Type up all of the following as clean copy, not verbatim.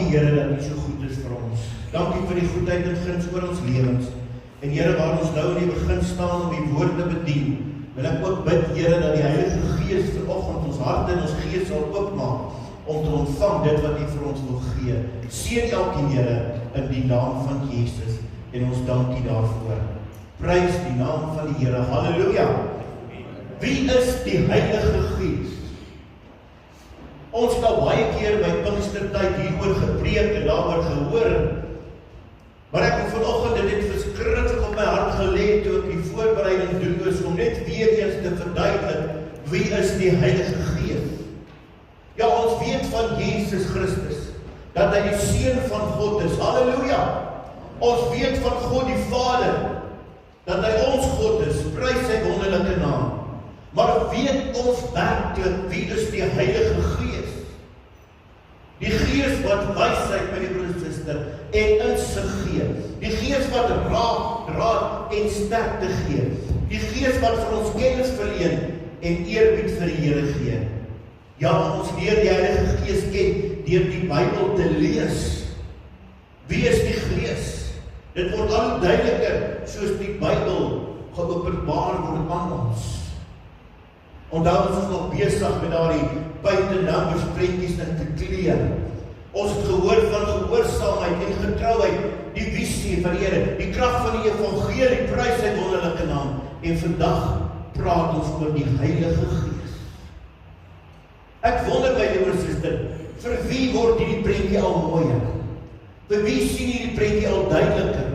Dankie Here dat U so goed is vir ons. Dankie vir die goedheid en guns oor ons lewens. En Here, waar ons nou in die begin staan om die woord te bedien, wil ek ook bid Here dat die Heilige Gees vanoggend ons harte en ons gees sal oopmaak om te ontvang dit wat U vir ons wil gee. Seën elkeen Here in die naam van Jesus en ons dank U daarvoor. Prys die naam van die Here. Halleluja. Wie is die Heilige Gees? Ons het al baie keer by Pinkstertyd hieroor gepreek en daaroor gehoor. Maar ek het vanoggend dit verskriklik op my hart gelê toe ek die voorbereiding doen is om net weer eens te verduidelik wie is die Heilige Gees. Ja, ons weet van Jesus Christus dat hy die Seun van God is. Halleluja. Ons weet van God die Vader dat hy ons God is. Prys sy wonderlike naam. Maar weet ons werklik wie is die Heilige Gees? Die Gees wat wysheid met die broer en suster en insig gee. Die Gees wat raad en sterkte gee. Die Gees wat vir ons kennis verleen en eerbied vir die Here gee. Ja, ons leer die Heilige Gees ken deur die Bybel te lees. Wie is die Gees? Dit word al hoe duideliker soos die Bybel geopenbaar word aan ons. Onthou ons is nog besig met daardie buite numbers prentjies in te kleer. Ons het gehoor van gehoorsaamheid en getrouheid, die visie van die Here, die krag van die evangelie, prys sy wonderlike naam. En vandag praat ons oor die Heilige Gees. Ek wonder my liewe suster, vir wie word hierdie prentjie al mooier? Vir wie sien hierdie prentjie al duideliker?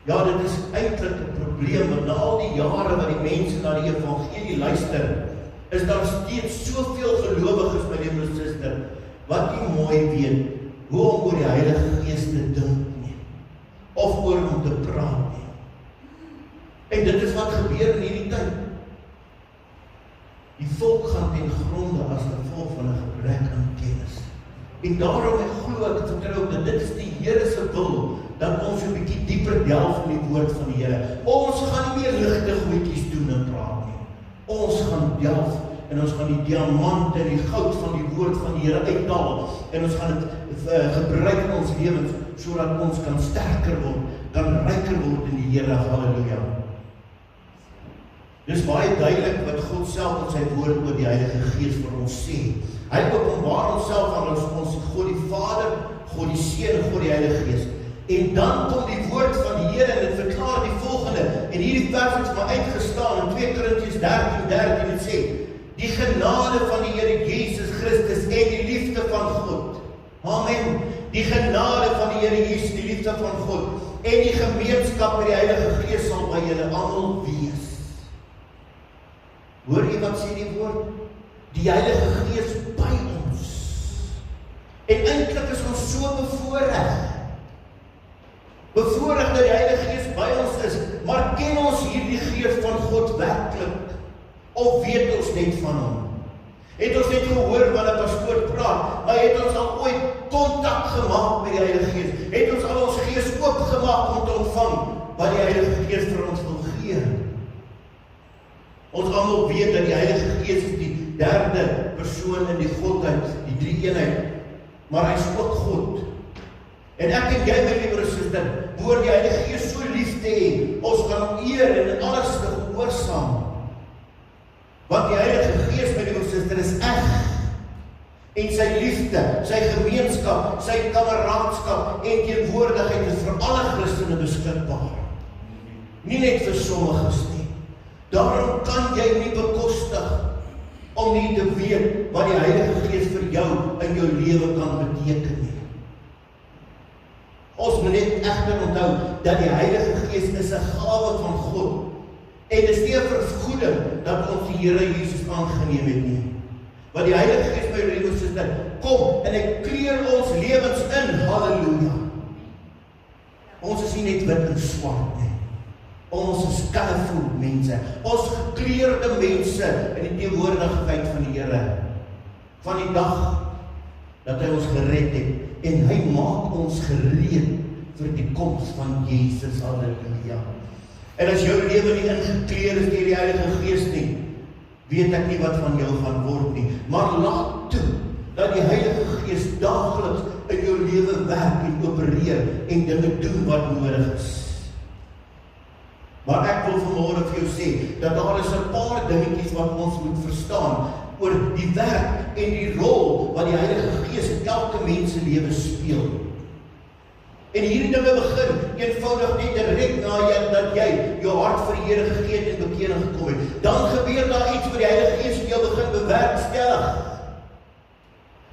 Ja, dit is eintlik 'n probleem, want na al die jare wat die mense na die evangelie luister, is daar steeds soveel gelowiges, my liewe suster, wat nie mooi weet hoe om oor die Heilige Gees te dink nie, of oor hom te praat nie. En dit is wat gebeur in hierdie tyd. Die volk gaan ten gronde as gevolg van 'n gebrek aan kennis. En daarom ek glo ek vertrou dat dit is die Here se wil, dat ons 'n bietjie dieper delf in die woord van die Here. Ons gaan nie meer ligte goedjies doen en praat nie. Ons gaan delf en ons gaan die diamant en die goud van die woord van die Here uithaal en ons gaan dit gebruik in ons lewens sodat ons kan sterker word, kan ryker word in die Here. Halleluja. Dis baie duidelik wat God self in sy woord oor die Heilige Gees vir ons sê. Hy openbaar homself aan ons God die Vader, God die Seun en God die Heilige Gees. En dan kom die woord van die Here en dit verklaar die volgende. En hierdie vers het maar uitgestaan in 2 Korintiërs 13:13 en sê: die genade van die Here Jesus Christus en die liefde van God. Amen. Die genade van die Here Jesus, die liefde van God en die gemeenskap met die Heilige Gees sal by julle almal wees. Hoor jy wat sê die woord? Die Heilige Gees by ons. En eintlik is ons so bevoorreg. Bevoorreg dat die Heilige Gees by ons is, maar ken ons hierdie Gees van God werklik? Of weet ons net van hom? Het ons net gehoor wat 'n pastoor praat, maar het ons al ooit kontak gemaak met die Heilige Gees? Het ons al ons gees oopgemaak om te ontvang wat die Heilige Gees vir ons wil gee? Ons almal weet dat die Heilige Gees is die derde persoon in die Godheid, die drie-eenheid, maar hy is ook God. En ek en jy, my liewe suster, behoort die Heilige Gees so lief te hê, ons kan eer en in alles te gehoorsaam. Want die Heilige Gees, my liewe suster, is eg. En sy liefde, sy gemeenskap, sy kameraadskap en teenwoordigheid is vir alle Christene beskikbaar. Nie net vir sommiges nie. Daarom kan jy nie bekostig om nie te weet wat die Heilige Gees vir jou in jou lewe kan beteken nie. Ons moet net egter onthou dat die Heilige Gees is 'n gawe van God. En dit is nie 'n vergoeding dat ons die Here Jesus aangeneem het nie. Want die Heilige Gees, my liewe suster, kom en hy kleur ons lewens in. Halleluja. Ons is nie net wit en swart nie. Ons is colourful mense. Ons gekleurde mense in die teenwoordigheid van die Here. Van die dag dat hy ons gered het en hy maak ons gereed vir die koms van Jesus. Halleluja. En as jou lewe nie ingekleer is deur die Heilige Gees nie, weet ek nie wat van jou gaan word nie. Maar laat toe dat die Heilige Gees daagliks jou lewe werk en opereer en dinge doen wat nodig is. Maar ek wil vanmôre vir jou sê, dat daar is 'n paar dingetjies wat ons moet verstaan oor die werk en die rol wat die Heilige Gees in elke mens se lewe speel. En hierdie dinge begin eenvoudig net direk na dat jy jou hart vir die Here gegee het en bekering gekom het. Dan gebeur daar iets wat die Heilige Gees in jou begin bewerkstellig.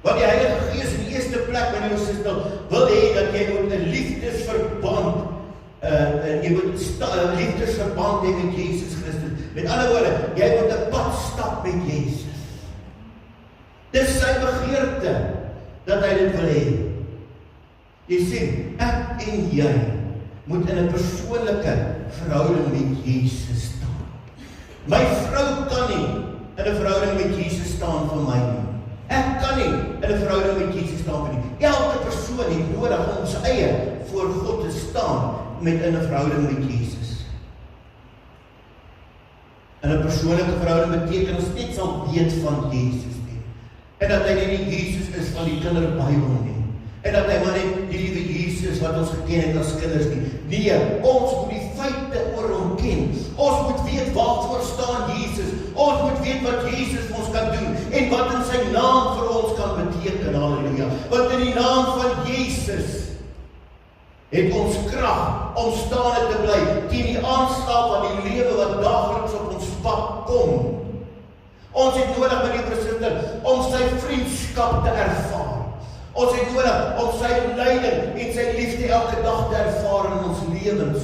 Want die Heilige Gees in die eerste plek, my liewe suster, wil hê dat jy moet 'n liefdesverband jy moet 'n liefdesverband hê met Jesus Christus. Met ander woorde, jy moet 'n pad stap met Jesus. Dis sy begeerte dat hy dit wil hê. Jy sien, ek en jy moet in 'n persoonlike verhouding met Jesus staan. My vrou kan nie in 'n verhouding met Jesus staan vir my nie. Ek kan nie in 'n verhouding met Jesus staan vir nie. Elke persoon het nodig om sy eie voor God te staan met in 'n verhouding met Jesus. In 'n persoonlike verhouding beteken ons net sal weet van Jesus nie. En dat hy nie die Jesus is van die kinderbybel nie. En dat hy maar net die liewe Jesus wat ons geken het as kinders nie. Nee, ons moet die feite oor hom ken. Ons moet weet waarvoor staan Jesus. Ons moet weet wat Jesus vir ons kan doen en wat in sy naam vir ons kan beteken. Halleluja. Want in die naam van Jesus het ons krag om staande te bly teen die aanslag van die lewe wat daagliks op ons pad kom. Ons het nodig, my liewe suster, om sy vriendskap te ervaar. Ons het nodig om sy leiding en sy liefde elke dag te ervaar in ons lewens.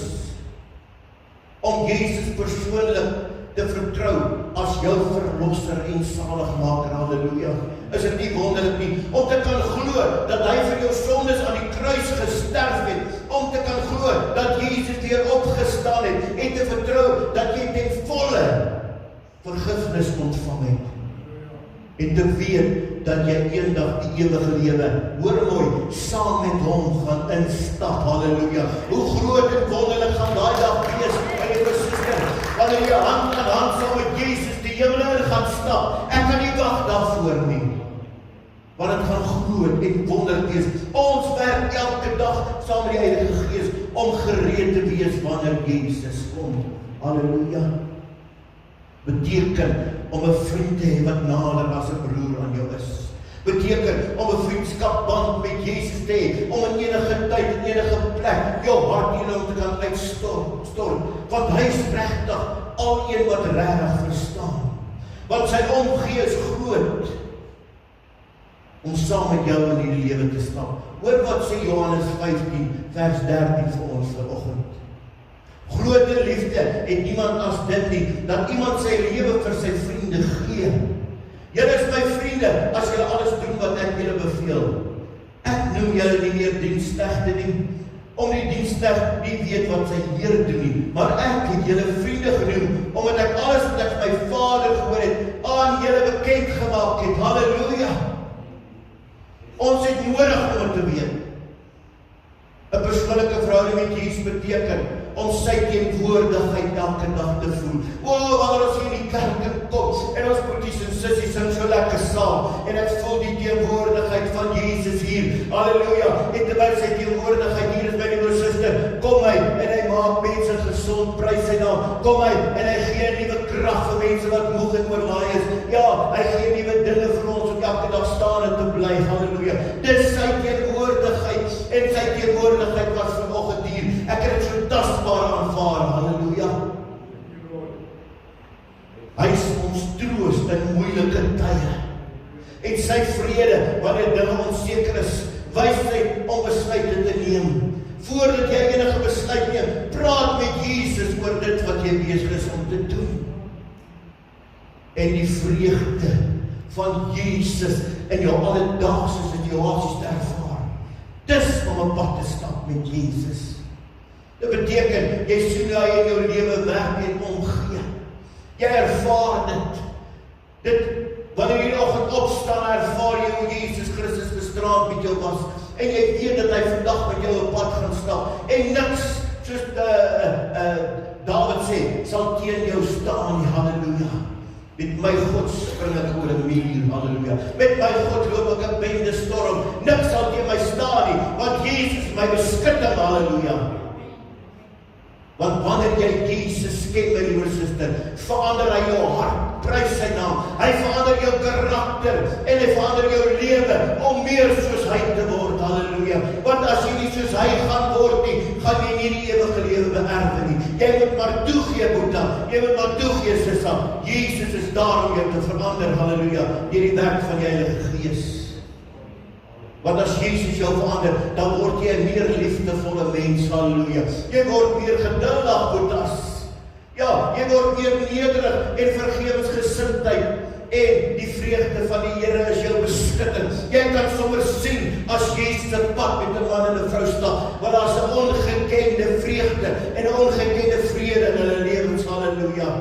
Om Jesus persoonlik te vertrou as jou verlosser en saligmaker. Halleluja. Is dit nie wonderlik nie? Om te kan glo dat hy vir jou sondes aan die kruis gesterf het. Om te kan glo dat Jesus weer opgestaan het. En te vertrou dat jy ten volle vergifnis ontvang het. En te weet dat jy eendag die ewige lewe, hoor mooi, saam met hom gaan instap. Halleluja. Hoe groot en wonderlik gaan daai dag wees, my liewe suster, wanneer jy hand aan hand saam met Jesus die hemel in gaan stap. Ek kan nie wag daarvoor nie. Want dit gaan groot en wonderlik wees. Ons werk elke dag saam met die Heilige Gees om gereed te wees wanneer Jesus kom. Halleluja. Beteken om 'n vriend te hê wat nader as 'n broer aan jou is. Beteken om 'n vriendskapband met Jesus te hê, om in enige tyd en enige plek jou hart teen hom te kan uitstort. Want hy is regtig al een wat regtig verstaan. Want sy omgee is groot om saam met jou in hierdie lewe te stap. Hoor wat sê Johannes 15 vers 13 vir ons vanoggend. Groter liefde het niemand as dit nie, dat iemand sy lewe vir sy vriende gee. Julle is my vriende, as julle alles doen wat ek julle beveel. Ek noem julle nie meer diensknegte nie, om die diensknegt nie weet wat sy Heer doen nie, maar ek het julle vriende genoem, omdat ek alles wat ek my Vader gehoor het, aan julle bekend gemaak het. Halleluja! Ons het nodig om te weet. 'n persoonlike verhouding met Jesus beteken om sy teenwoordigheid elke dag te voel. Wanneer ons hier in die kerk kom en ons broertjies en sissies sing so lekker saam en ek voel die teenwoordigheid van Jesus hier. Halleluja. En terwyl sy teenwoordigheid hier is by die suster, kom hy en hy maak mense gesond, prys sy naam. Kom hy en hy gee nuwe krag vir mense wat moeg en oorlaai is. Ja, hy gee nuwe dinge vir ons om elke dag staande te bly. Halleluja. Dis sy teenwoordigheid en sy teenwoordigheid was vanoggend hier. Ek het dit so tasbaar aanvaar. Halleluja. Hy is ons troos in moeilike tye. En sy vrede, wanneer dinge onseker is, wys hy om besluite te neem. Voordat jy enige besluit neem, praat met Jesus oor dit wat jy besig is om te doen. En die vreugde van Jesus in jou alledaagse situasies te ervaar. Dis om 'n pad te stap met Jesus. Dit beteken, jy sien hoe hy in jou lewe werk en omgee. Jy ervaar dit. Wanneer jy die oggend opstaan, ervaar jy hoe Jesus Christus gisterand met jou was. En jy weet dat hy vandag met jou 'n pad gaan stap. En niks, soos Dawid sê, sal teen jou staan. Halleluja. Met my God spring ek oor 'n muur. Halleluja. Met my God loop ek 'n bende storm. Niks sal teen my staan nie, want Jesus is my beskutting, halleluja. Want wanneer jy Jesus ken, my liewe suster, verander hy jou hart, prys sy naam. Hy verander jou karakter en hy verander jou lewe om meer soos hy te word, halleluja. Want as jy nie soos hy gaan word nie, gaan jy nie die ewige lewe beerwe nie. Jy moet maar toegee, Boeta, jy moet maar toegee, Sissa. Jesus is daar om jou te verander, halleluja, deur die werk van die Heilige Gees. Want as Jesus jou verander, dan word jy 'n meer liefdevolle mens, halleluja. Jy word meer geduldig, Boetas. Ja, jy word meer nederig en vergewensgesindheid en die vreugde van die Here is jou beskutting. Jy kan sommer sien as Jesus 'n pad met 'n man en 'n vrou stap, want daar's 'n ongekende vreugde en 'n ongekende vrede in hulle lewens, halleluja.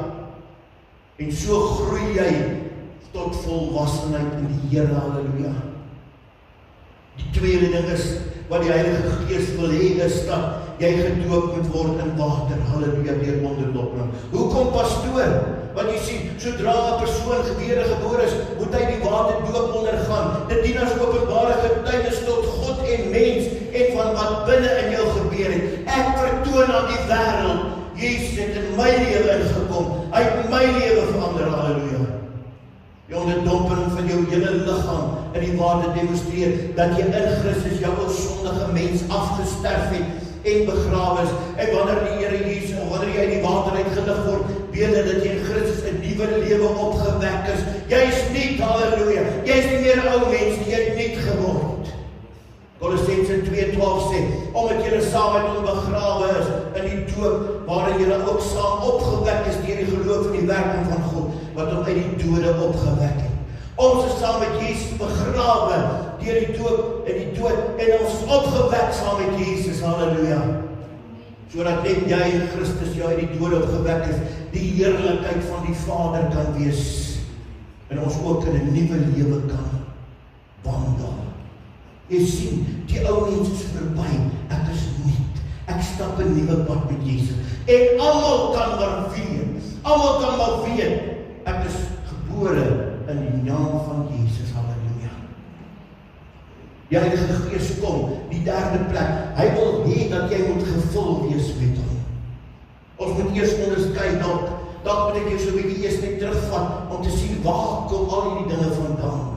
En so groei jy tot volwassenheid in die Here, halleluja. Die tweede ding is, wat die Heilige Gees wil hê, is dat jy gedoop moet word in water, halleluja, deur onderdopping. Hoekom, pastoor? Want jy sien, sodra 'n persoon gebore is, moet hy die waterdoop ondergaan. Dit dien as openbare getuienis tot God en mens, en van wat binne in jou gebeur het. Ek vertoon aan die wêreld, Jesus het in my lewe ingekom, hy het my lewe verander, halleluja. Die onderdomping van jou hele liggaam in die water demonstreer dat jy in Christus jou sondige mens afgesterf het en begrawe is. En wanneer die Here Jesus, of wanneer jy in die water uitgelig word, weet dat jy in Christus 'n nuwe lewe opgewek is. Jy is nuut, halleluja. Jy is nie meer 'n ou mens nie, jy het nuut geword. Kolossense 2:12 sê, omdat julle saam met hom begrawe is in die doop, waarin julle ook saam opgewek is deur die geloof in die werking van God, wat hom uit die dode opgewek het. Ons is saam met Jesus begrawe deur die doop in die dood, en ons is opgewek saam met Jesus, halleluja. Sodat net jy in Christus jou uit die dode opgewek is, die heerlikheid van die Vader kan wees, en ons ook in 'n nuwe lewe kan wandel. Jy sien, die ou mens is verby, ek is nuut, ek stap 'n nuwe pad met Jesus, en almal kan maar weet, ek is gebore in die naam van Jesus, halleluja. Die Heilige Gees kom, die derde plek, hy wil hê dat jy moet gevul wees met hom. Ons moet eers onderskei, dalk moet ek jou so 'n bietjie eers net terugvat, om te sien, waar kom al hierdie dinge vandaan?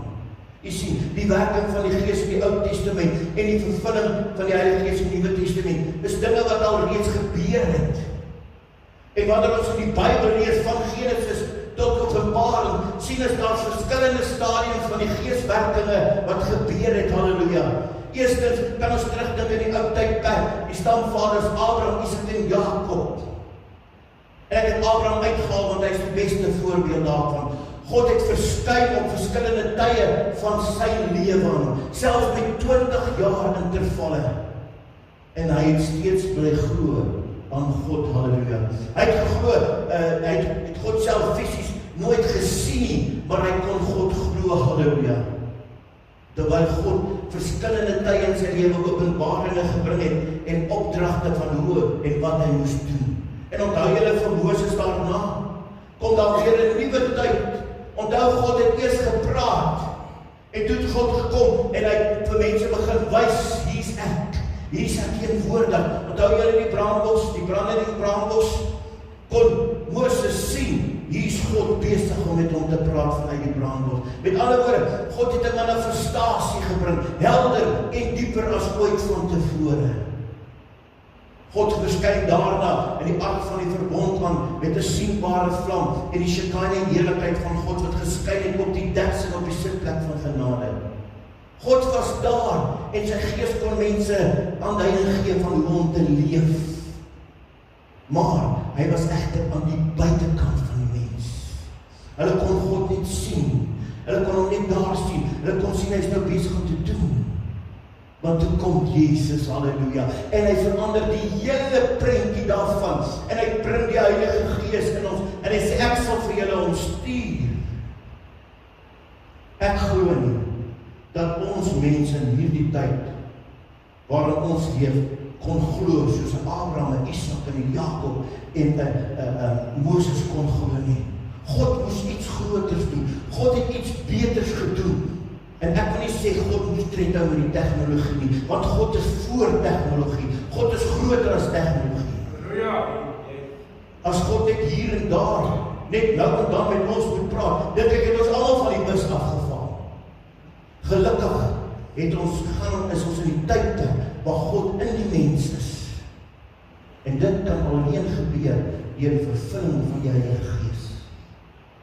Jy sien, die werking van die Gees in die Ou Testament, en die vervulling van die Heilige Gees in die Nuwe Testament, is dinge wat al reeds gebeur het. En wanneer ons in die Bybel lees, van Genesis tot Openbaring, sien ons daar verskillende stadiums van die Geeswerkinge wat gebeur het, halleluja. Eerstens kan ons terugdink in die ou tydperk, die stamvaders Abraham, Isak en Jakob. En ek het Abraham uitgehaal, want hy is die beste voorbeeld daarvan. God het verskyn op verskillende tye van sy lewe, selfs met 20 jaar intervalle. En hy het steeds bly glo aan God, halleluja. Hy het geglo, hy het God self fisies nooit gesien nie, maar hy kon God glo, halleluja. Terwyl God verskillende tye in sy lewe openbaringe gebring het en opdragte van hoe en wat hy moes doen. En onthou julle vir Moses daarna, kom daar weer 'n nuwe tyd. Onthou, God het eers gepraat, en toe het God gekom, en hy het vir mense begin wys, hier's ek. Hier is ek teenwoordig. Onthou julle die brandbos, die brand in die brandbos, kon Moses sien, hier is God besig om met hom te praat vanuit die brandbos. Met ander woorde, God het 'n manifestasie gebring, helder en dieper as ooit van tevore. God verskyn daarna in die ark van die verbond met 'n sienbare vlam en die Shekinah heerlikheid van God wat geskyn het op die deks en op die sitplek van genade. God was daar en sy Gees kon mense aanduiding gee van hoe om te leef. Maar hy was egter aan die buitekant van die mens. Hulle kon God net sien. Hulle kon hom net daar sien. Hulle kon sien hy is nou besig om te doen. Want toe kom Jesus, halleluja, en hy verander die hele prentjie daarvan, en hy bring die Heilige Gees in ons, en hy sê, ek sal vir julle omstuur. Ek glo nie, dat ons mense in hierdie tyd, waarin ons leef, kon glo, soos Abraham en Isak en Jakob en Moses kon glo nie. God moes iets groters doen, God het iets beters gedoen, En ek wil nie sê God moet tred hou met die tegnologie nie, want God is voor tegnologie. God is groter as tegnologie. As God net hier en daar, net nou en dan met ons moet praat, dink ek het ons almal van die bus afgeval. Gelukkig is ons in die tyd waar God in die mens is. En dit kan alleen gebeur deur die vervulling van die Heilige Gees.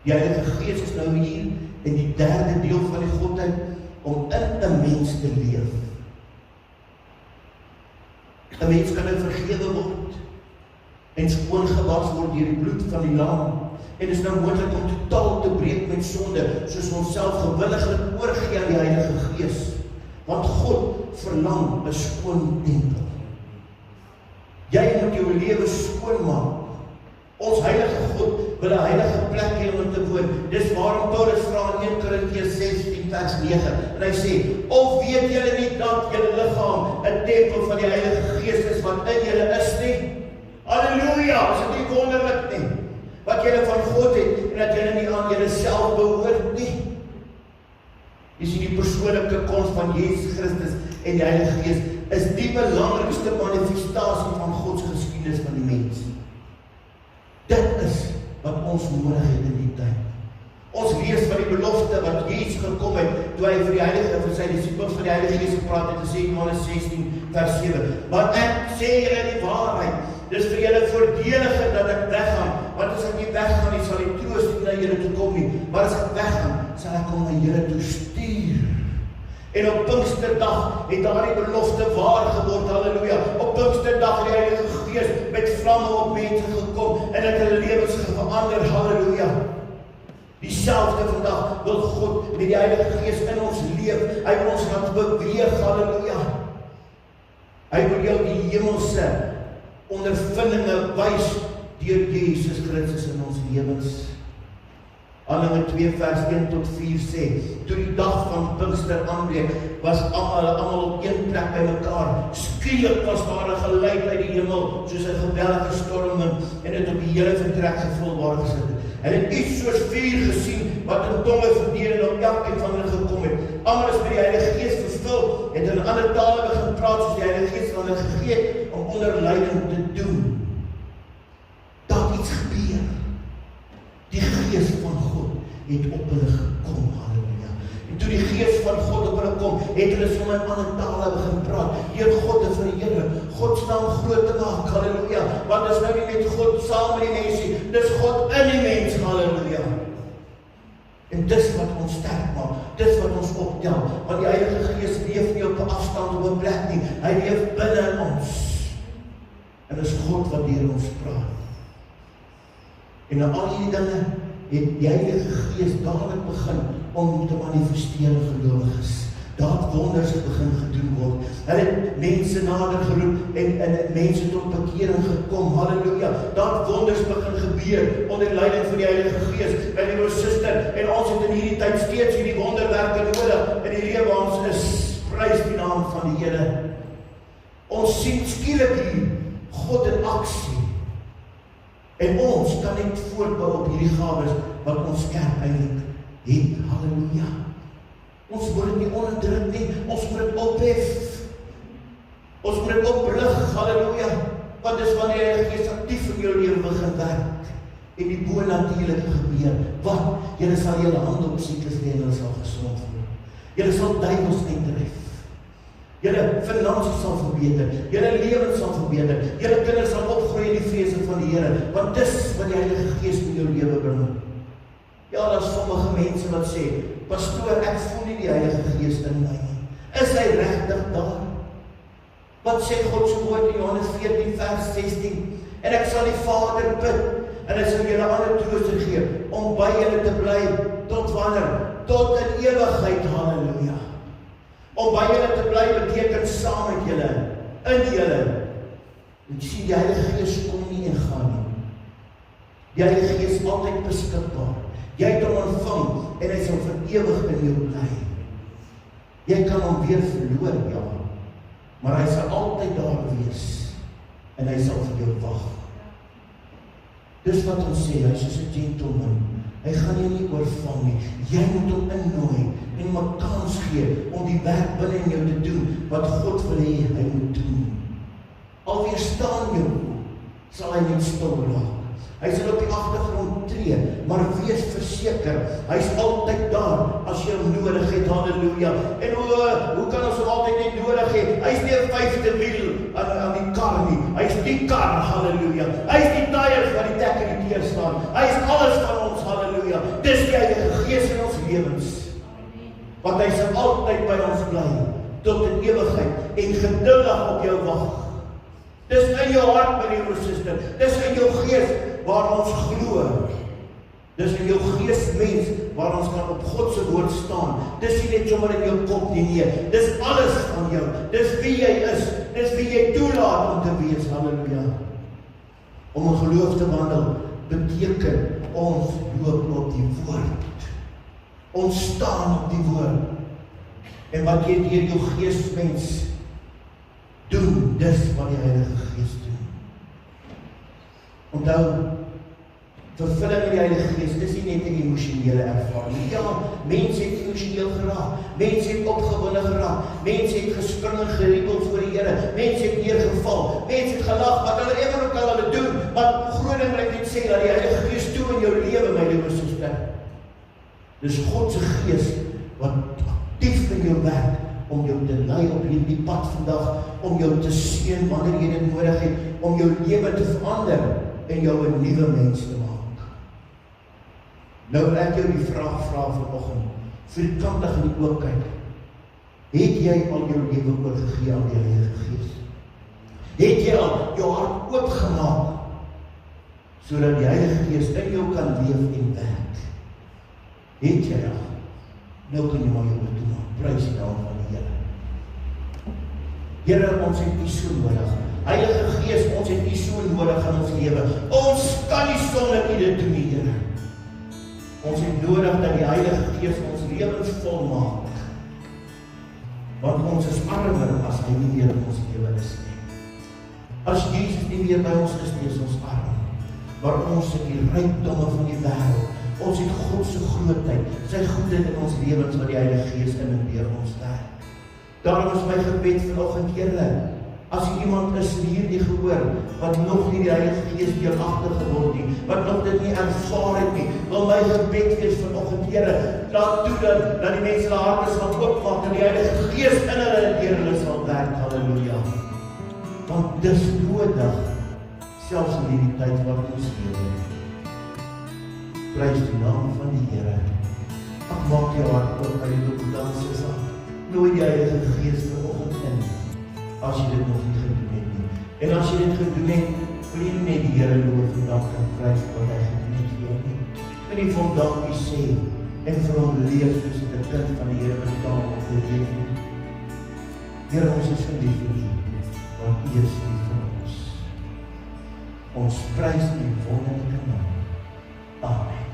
Die Heilige Gees is nou hier in die derde deel van die Godheid om in 'n mens te leef. 'n Mens kan nou vergewe word en skoon gewas word deur die bloed van die Lam. En is nou moontlik om totaal te breek met sonde, soos ons self gewilliglik oorgee aan die Heilige Gees. Want God verlang 'n skoon tempel. Jy moet jou lewe skoon maak. Ons heilige God wil 'n heilige plek hê om te woon. Dis waarom Paulus vra in 1 Korintiërs 16 vers 9. En hy sê, of weet julle nie dat julle liggaam 'n tempel van die Heilige Gees is wat in julle is nie? Halleluja, is dit nie wonderlik nie? Wat julle van God het en dat julle nie aan julle self behoort nie. Jy sien die persoonlike koms van Jesus Christus en die Heilige Gees is die belangrikste manifestasie van Gods geskiedenis van die mens. Dit is wat ons nodig het in die tyd. Ons lees van die belofte wat Jesus gekom het, toe hy vir die Heilige, vir sy disippels van die Heilige Gees gepraat het, en sê in Johannes 16 vers 7, maar ek sê julle die waarheid, dis vir julle voordeliger dat ek weggaan, want as ek nie weggaan nie, sal die trooster nie na julle toe kom nie, maar as ek weggaan, sal ek hom na julle toe stuur. En op Pinksterdag het daardie belofte waar geword, halleluja. Op Pinksterdag het die Heilige Gees met vlamme op mense gekom en het hulle lewens verander, halleluja. Dieselfde vandag wil God met die Heilige Gees in ons leef. Hy wil ons laat beweeg, halleluja. Hy wil jou die hemelse ondervindinge wys deur Jesus Christus in ons lewens. Handelinge 2 vers 1 tot 4 sê, toe die dag van Pinkster aanbreek, was almal op een plek by mekaar. Skielik was daar 'n geluid uit die hemel, soos 'n geweldige stormwind, en het op die hele vertrek gevul waar gesit het. Hulle het iets soos vuur gesien, wat in tonge verdeel en op elkeen van hulle gekom het. Almal is met die Heilige Gees vervul, het in ander tale begin praat, soos die Heilige Gees aan hulle gegee het, om onder leiding te doen. Daar het iets gebeur. Die Gees van God het op hulle gekom, halleluja. En toe die Gees van God op hulle kom, het hulle sommer in ander tale begin praat, deur God te verheerlik, God se naam groot te maak, halleluja. Want dis nou nie net God saam met die mensie, dis God in die mens, halleluja. En dis wat ons sterk maak, dis wat ons optel, want die Heilige Gees leef nie op 'n afstand op 'n plek nie, hy leef binne in ons. En dis God wat deur ons praat. En na al hierdie dinge het die Heilige Gees dadelik begin om te manifesteer in gelowiges. Daar het wonders begin gedoen word. Hulle het mense nader geroep en mense tot bekering gekom. Halleluja. Daar het wonders begin gebeur onder leiding van die Heilige Gees. My liewe suster, en ons het in hierdie tyd steeds hierdie wonderwerke nodig in die lewe waar ons is. Prys die naam van die Here. Ons sien skielik hier God in aksie. En ons kan net voortbou op hierdie gawes wat ons kerk eintlik het. Halleluja. Ons moet dit nie onderdruk nie, ons moet dit ophef. Ons moet dit oprig, halleluja. Want dis wanneer die Heilige Gees aktief in jou lewe begin werk en die bonatuurlike gebeur. Wat? Julle sal julle hande op siekes lê en hulle sal gesond word. Julle sal duiwels uitdryf. Julle finansies sal verbeter, julle lewens sal verbeter, julle kinders sal opgroei in die vrese van die Here, want dis wat die Heilige Gees in jou lewe bring. Ja, daar is sommige mense wat sê, pastoor, ek voel nie die Heilige Gees in my nie. Is hy regtig daar? Wat sê God se woord in Johannes 14 vers 16? En ek sal die Vader bid, en hy sal julle ander trooster gee, om by julle te bly, tot wanneer? Tot in ewigheid, halleluja. Om by julle te bly beteken saam met julle, in julle. En sien, die Heilige Gees kom nie en gaan nie. Die Heilige Gees is altyd beskikbaar. Jy het hom ontvang en hy sal vir ewig in jou bly. Jy kan hom weer verloor, ja, maar hy sal altyd daar wees en hy sal vir jou wag. Dis wat ons sê, hy is soos 'n gentleman Hy gaan jou nie oorval nie. Jy moet hom innooi en hom 'n kans gee om die werk binne in jou te doen wat God wil hê hy moet doen. Alweer staan jou, sal hy net stil raak. Hy sal op die agtergrond tree, maar wees verseker, hy's altyd daar as jy hom nodig het, halleluja. En hoe kan ons hom altyd net nodig hê? Hy's nie 'n vyfde wiel aan die kar nie, hy's die kar, halleluja. Hy's die tyres wat die dek in die keer staan, hy's alles van ons, halleluja. Dis die Heilige Gees in ons lewens, want hy sal altyd by ons bly, tot in ewigheid, en geduldig op jou wag. Dis in jou hart, my liewe suster, dis in jou gees, waar ons glo. Dis in jou gees mens, waar ons kan op God se woord staan. Dis nie net sommer in jou kop nie, nee. Dis alles van jou. Dis wie jy is. Dis wie jy toelaat om te wees, halleluja. Om 'n geloof te wandel, beteken ons loop op die woord. Ons staan op die woord. En wat jy deur jou gees mens doen, dis wat die Heilige Gees doen. Onthou, vervulling met die Heilige Gees is nie net 'n emosionele ervaring. Ja, mense het emosioneel geraak, mense het opgewonde geraak, mense het gespring en geriebel voor die Here, mense het neergeval, mense het gelag, wat hulle ewer ook al hulle doen, maar groot ding wil ek net sê, dat die Heilige Gees toe in jou lewe, my liewe suster. Dis God se Gees, wat aktief in jou werk, om jou te lei op hierdie pad vandag, om jou te seën wanneer jy dit nodig het, om jou lewe te verander, en jou 'n nuwe mens te maak. Nou wil ek jou die vraag vra vanoggend, vierkantig in die oog kyk. Het jy al jou lewe oorgegee aan die Heilige Gees? Het jy al jou hart oopgemaak, sodat die Heilige Gees in jou kan leef en werk? Het jy al? Nou kan jy maar jou betoon, prys die naam van die Here. Here, ons het U so nodig. Heilige Gees, ons het U so nodig in ons lewe. Ons kan nie sonder U dit doen, Here. Ons het nodig dat die Heilige Gees ons lewens volmaak. Want ons is armer as hy nie meer in ons lewe is nie. As Jesus nie meer by ons is nie, is ons arm. Maar ons het die rykdomme van die wêreld. Ons het God se grootheid, sy goedheid in ons lewens wat die Heilige Gees in en deur ons werk. Daarom is my gebed vanoggend, Here, as iemand is hierdie gehoor, wat nog nie die Heilige Gees deuragtig geword nie, wat nog dit nie ervaar het nie, wil my gebed wees vanoggend, Here, laat toe dat die mense hulle harte sal oopmaak en die Heilige Gees in hulle en deur hulle sal werk, halleluja. Want dis nodig, selfs in hierdie tyd wat ons lewe. Prys die naam van die Here. Ag, maak jou hart oop uit die danses aan. Nooi die Heilige Gees vanoggend in, as jy dit nog nie gedoen het nie. En as jy dit gedoen het, wil jy net die Here loof en dank en prys wat hy gedoen het vir jou nie. Wil jy vir hom dankie sê en vir hom leef soos 'n kind van die Here betaal op die lewe. Here, ons is lief vir U, want U is lief vir ons. Ons prys U wonderlike naam. Amen.